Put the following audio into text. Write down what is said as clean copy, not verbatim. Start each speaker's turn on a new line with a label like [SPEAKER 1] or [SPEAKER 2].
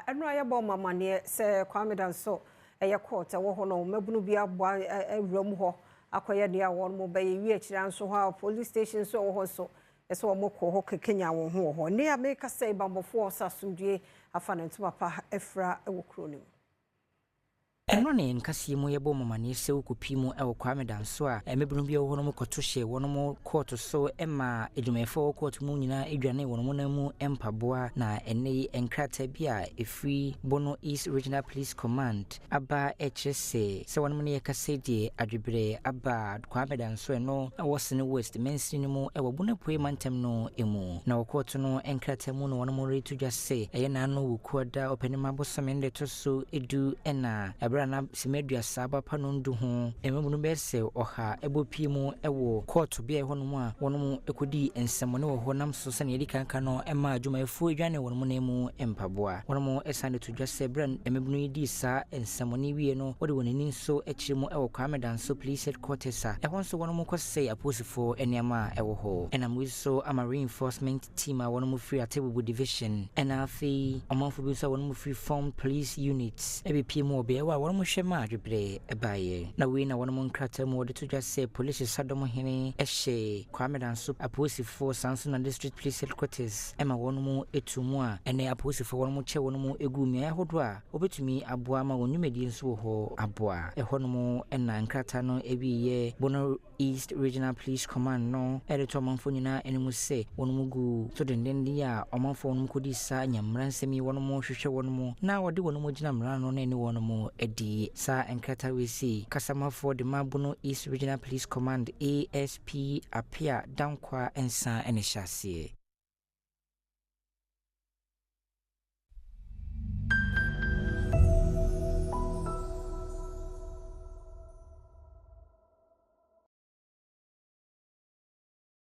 [SPEAKER 1] Eno ayebo mamane se Kwame Danso eye court wo ho no mabunu bi abwa awuram ho akoye ne awon mo baye wi akira nso ho police station so wo ho so ese wo mokọ ho kekenya wo ho ne ya make say bambofo osasundue afa ne ntuma pa efra ewo kro nim.
[SPEAKER 2] Eno ne nkase mu yebo mamane se wokopi mu ewo Kwame Danso a emebunu bi wo no mokoto hye wo no mo court so ema edumefo court mu nyina edwane wo no mo na mu empaboa na ene enkrata bi a efri Bono East Regional Police Command aba echese se wo no ne yakase die adwebre aba Kwame Danso eno wo sene West Mainstream mu ewo Bunapue mantem no emu na wo court no enkrata mu no wo no mo retu dwase eye na no wo kuoda openima bosamende to so edu ena na simedua saba panondu ho emebunu bese oha ebopi mu ewo court bia ho no mu a wono ekodi ensemone wo ho nam so se ne kanka no ema adwumaefo edwane wono mu na mu empaboa wono esane to dwase bran emebunu yidi sa ensemone wie no wode wonani so ekire mu ewo Kwame Danso Police Headquarters a ehon so wono kose aposifo eniama ewo ho enam wi so ama reinforcement team a wono free Atebubu division enafi omanfo bi so wono free formed police units ebepi mu obe wa mushema adwebre ebaye na we na wono nkrata mu de to dwase police sadom hene ehye Kwame Danso aposifo sanso na district police headquarters ema wono mu etumu a ene aposifo wono mu che wono mu egu mia hodo a obetumi aboa ma wonumedi nso ho aboa ehono mu ena nkrata no ebiye Bono East Regional Police Command no editor manfo nyina enimu se wono mu gu so dendendi a omanfo wono mu kodi sa nyamransemi wono mu hwehwe wono mu na wode wono mu gina mra no na eni wono mu edi sa enkrata we see kasama for the Bono East Regional Police Command ASP apia dankwa ensa ene hyase